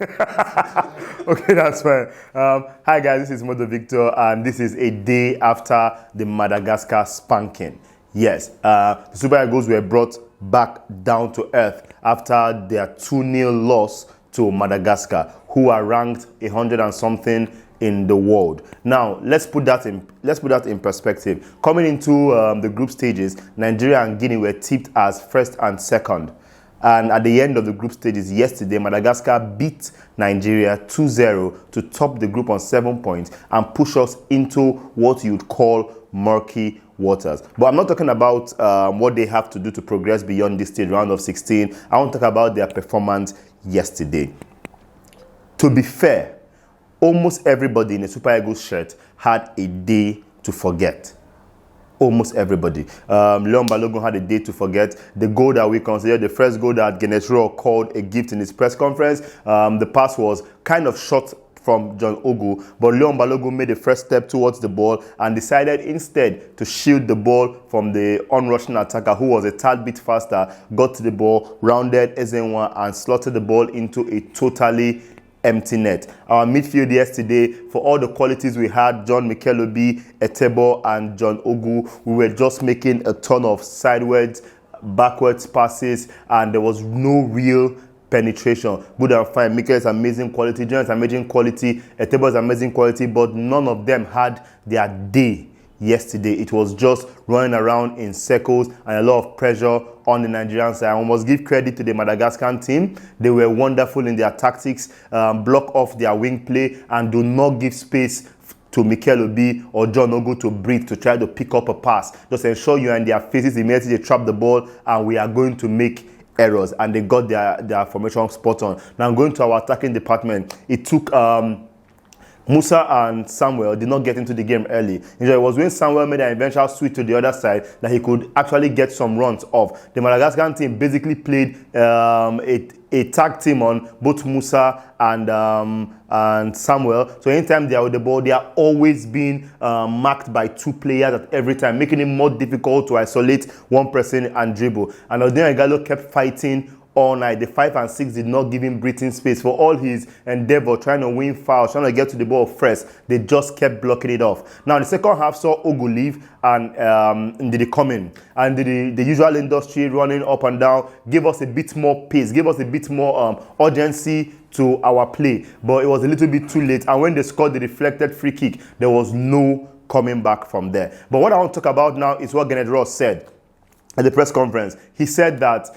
Okay, that's fine. Hi guys, this is Modo Victor, and this is a day after the Madagascar spanking. Yes, the Super Eagles were brought back down to earth after their 2-0 loss to Madagascar, who are ranked 100 and something in the world. Now, let's put that in perspective. Coming into the group stages, Nigeria and Guinea were tipped as first and second. And at the end of the group stages yesterday, Madagascar beat Nigeria 2-0 to top the group on 7 points and push us into what you'd call murky waters. But I'm not talking about what they have to do to progress beyond this stage, round of 16. I want to talk about their performance yesterday. To be fair, almost everybody in a Super Eagles shirt had a day to forget. Almost everybody. Leon Balogun had a day to forget. The goal that we consider the first goal that Gernot Rohr called a gift in his press conference, the pass was kind of short from John Ogu, but Leon Balogun made the first step towards the ball and decided instead to shield the ball from the onrushing attacker, who was a tad bit faster, got to the ball, rounded Ezenwa and slotted the ball into a totally empty net. Our midfield yesterday, for all the qualities we had, Mikel Obi, Etebo and John Ogu, we were just making a ton of sideways, backwards passes, and there was no real penetration. Good and fine. Mikel is amazing quality, John is amazing quality, Etebo is amazing quality, but none of them had their day yesterday. It was just running around in circles and a lot of pressure on the Nigerian side. I must give credit to the Madagascar team. They were wonderful in their tactics, block off their wing play and do not give space to Mikel Obi or John Ogu to breathe, to try to pick up a pass. Just ensure you are in their faces immediately they trap the ball and we are going to make errors. And they got their formation spot on. Now going to our attacking department. It took Musa and Samuel did not get into the game early. It was when Samuel made an eventual switch to the other side that he could actually get some runs off. The Madagascar team basically played a tag team on both Musa and Samuel. So anytime they are with the ball, they are always being marked by two players at every time, making it more difficult to isolate one person and dribble. And Odin Igalo kept fighting all night. The 5 and 6 did not give him breathing space for all his endeavor, trying to win fouls, trying to get to the ball fresh. They just kept blocking it off. Now, the second half saw Ogu leave and did come in. And the usual industry running up and down gave us a bit more pace, gave us a bit more urgency to our play. But it was a little bit too late. And when they scored the deflected free kick, there was no coming back from there. But what I want to talk about now is what Gernot Rohr said at the press conference. He said that,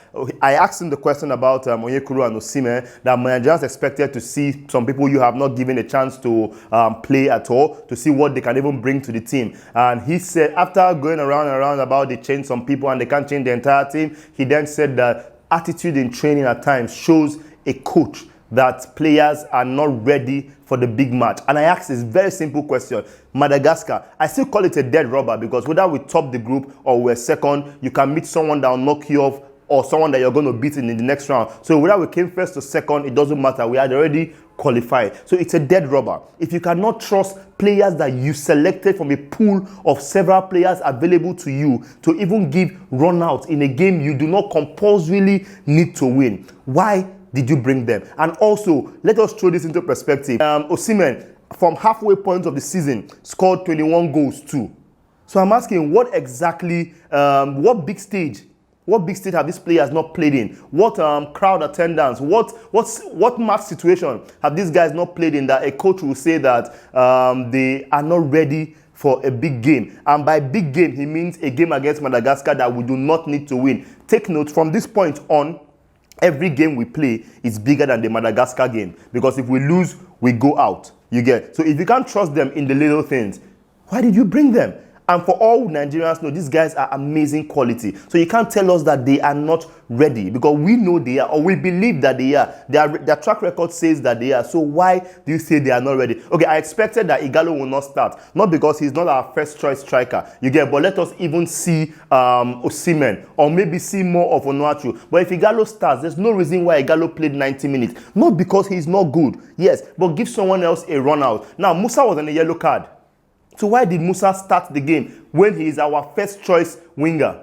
I asked him the question about Onyekuru and Osimhen, that Nigerians expected to see some people you have not given a chance to play at all, to see what they can even bring to the team. And he said, after going around and around about they changed some people and they can't change the entire team, he then said that attitude in training at times shows a coach that players are not ready for the big match. And I asked this very simple question. Madagascar, I still call it a dead rubber because whether we top the group or we're second, you can meet someone that will knock you off or someone that you're going to beat in the next round. So whether we came first or second, it doesn't matter. We had already qualified. So it's a dead rubber. If you cannot trust players that you selected from a pool of several players available to you to even give run-outs in a game you do not compulsorily need to win, why did you bring them? And also, let us throw this into perspective. Osimhen, from halfway point of the season, scored 21 goals too. So I'm asking, what exactly, what big stage have these players not played in? What crowd attendance, what match situation have these guys not played in that a coach will say that they are not ready for a big game? And by big game, he means a game against Madagascar that we do not need to win. Take note, from this point on, every game we play is bigger than the Madagascar game. Because if we lose, we go out. You get? So if you can't trust them in the little things, why did you bring them? And for all Nigerians know, these guys are amazing quality. So you can't tell us that they are not ready, because we know they are, or we believe that they are. Their track record says that they are. So why do you say they are not ready? Okay, I expected that Igalo will not start. Not because he's not our first choice striker. You get? But let us even see Osimhen, or maybe see more of Onuachu. But if Igalo starts, there's no reason why Igalo played 90 minutes. Not because he's not good, yes, but give someone else a run out. Now, Musa was on a yellow card. So why did Musa start the game when he is our first choice winger?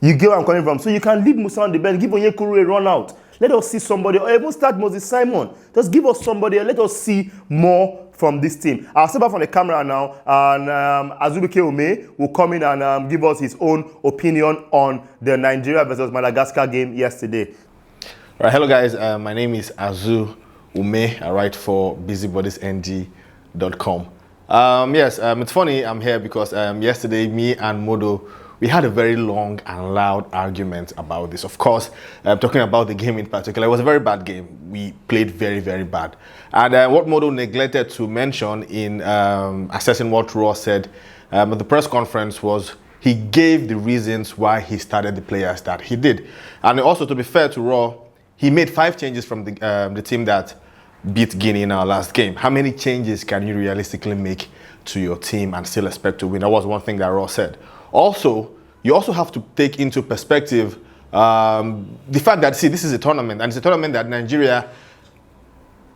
You get where I'm coming from. So you can leave Musa on the bench, give Onyekuru a run out. Let us see somebody, or even start Moses Simon. Just give us somebody, let us see more from this team. I'll step back from the camera now, and Azubuike will come in and give us his own opinion on the Nigeria versus Madagascar game yesterday. Right, hello guys, my name is Azubuike. I write for busybodiesng.com. It's funny I'm here because yesterday me and Modo, we had a very long and loud argument about this. Of course, talking about the game in particular, it was a very bad game. We played very, very bad. And what Modo neglected to mention in assessing what Rohr said at the press conference was he gave the reasons why he started the players that he did. And also, to be fair to Rohr, he made 5 changes from the team that beat Guinea in our last game. How many changes can you realistically make to your team and still expect to win? That was one thing that Rohr said. Also, you also have to take into perspective the fact that, see, this is a tournament, and it's a tournament that Nigeria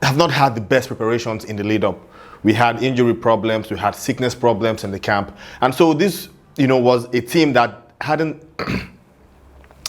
have not had the best preparations in the lead up. We had injury problems, we had sickness problems in the camp, and so this, was a team that hadn't.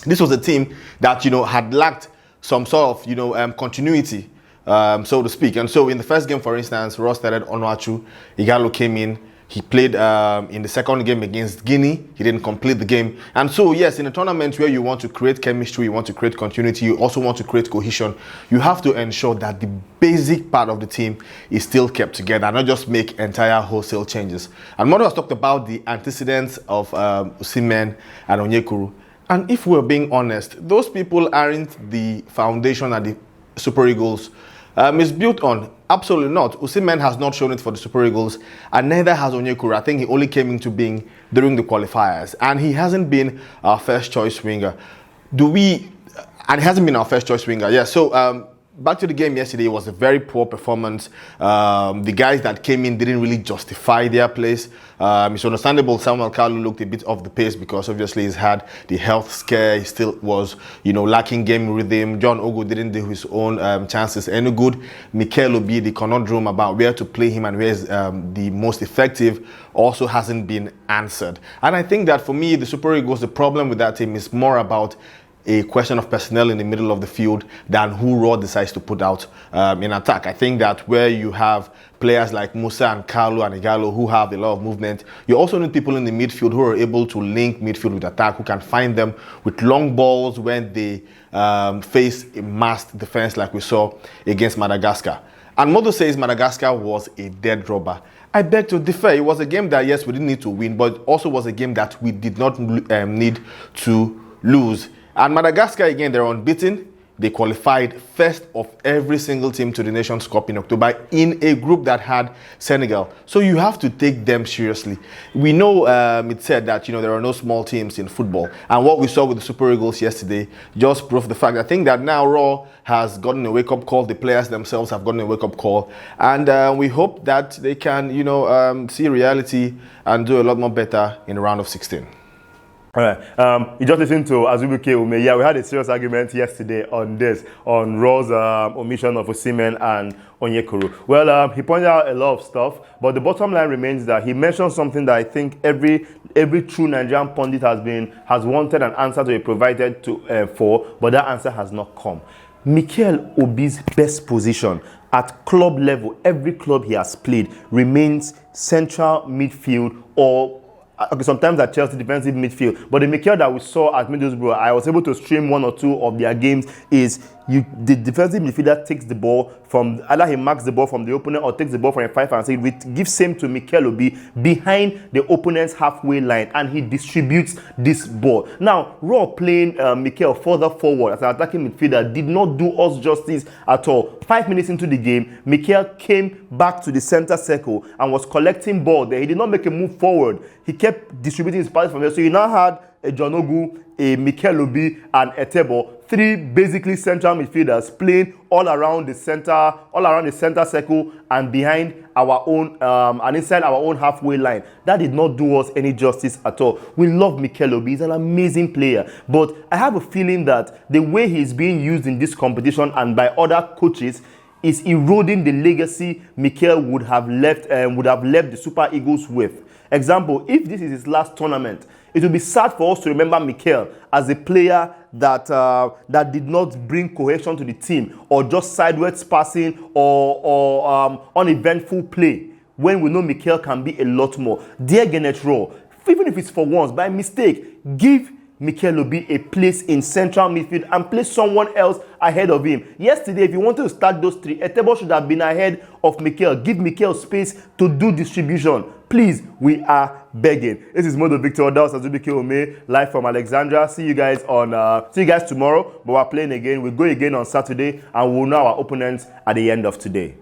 This was a team that had lacked some sort of continuity, so to speak. And so in the first game, for instance, Rohr started Onuachu, Igalo came in. He played in the second game against Guinea. He didn't complete the game. And so, yes, in a tournament where you want to create chemistry, you want to create continuity, you also want to create cohesion, you have to ensure that the basic part of the team is still kept together and not just make entire wholesale changes. And Modo has talked about the antecedents of Osimhen and Onyekuru. And if we're being honest, those people aren't the foundation that the Super Eagles is built on. Absolutely not. Osimhen has not shown it for the Super Eagles, and neither has Onyekuru. I think he only came into being during the qualifiers, and he hasn't been our first choice winger. And he hasn't been our first choice winger. Yeah, so back to the game yesterday, it was a very poor performance. The guys that came in didn't really justify their place. It's understandable Samuel Kalu looked a bit off the pace because obviously he's had the health scare. He still was, lacking game rhythm. John Ogu didn't do his own chances any good. Mikel Obi, the conundrum about where to play him and where is the most effective also hasn't been answered. And I think that for me, the Super Eagles, the problem with that team is more about a question of personnel in the middle of the field than who Rohr decides to put out in attack. I think that where you have players like Musa and Kalu and Igalo who have a lot of movement, you also need people in the midfield who are able to link midfield with attack, who can find them with long balls when they face a massed defense like we saw against Madagascar. And Modo says Madagascar was a dead rubber. I beg to differ. It was a game that, yes, we didn't need to win, but also was a game that we did not need to lose. And Madagascar, again, they're unbeaten. They qualified first of every single team to the Nations Cup in October in a group that had Senegal. So you have to take them seriously. We know it said that, there are no small teams in football. And what we saw with the Super Eagles yesterday just proved the fact. I think that now Rohr has gotten a wake-up call. The players themselves have gotten a wake-up call. And we hope that they can, see reality and do a lot more better in the round of 16. All right. You just listened to Azubuike. Yeah, we had a serious argument yesterday on Rohr's omission of Osimhen and Onyekuru. Well, he pointed out a lot of stuff, but the bottom line remains that he mentioned something that I think every true Nigerian pundit has wanted an answer to be provided for, but that answer has not come. Mikel Obi's best position at club level, every club he has played, remains central midfield or sometimes at Chelsea defensive midfield. But the Mikel that we saw at Middlesbrough, I was able to stream 1 or 2 of their games, is the defensive midfielder takes the ball from, either he marks the ball from the opponent or takes the ball from a 5 and 6, which gives same to Mikel Obi behind the opponent's halfway line, and he distributes this ball. Now, Rohr playing Mikel further forward as an attacking midfielder did not do us justice at all. 5 minutes into the game, Mikel came back to the center circle and was collecting ball there. He did not make a move forward. He kept distributing his passes from there. So you now had a John Ogu, a Mikel Obi, and Etebo, 3 basically central midfielders playing all around the center circle and behind our own and inside our own halfway line. That did not do us any justice at all. We love Mikel Obi; he's an amazing player, but I have a feeling that the way he's being used in this competition and by other coaches is eroding the legacy Mikel would have left the Super Eagles with. Example: if this is his last tournament, It will be sad for us to remember Mikel as a player that that did not bring cohesion to the team, or just sideways passing, or uneventful play, when we know Mikel can be a lot more. Dear Gernot Rohr, even if it's for once, by mistake, give Mikel Obi a place in central midfield and place someone else ahead of him. Yesterday, if you wanted to start those three, Etebo should have been ahead of Mikel. Give Mikel space to do distribution. Please, we are begging. This is Modo Victor. That was Azubuike live from Alexandria. See you guys tomorrow. But we're playing again. We go again on Saturday, and we'll know our opponents at the end of today.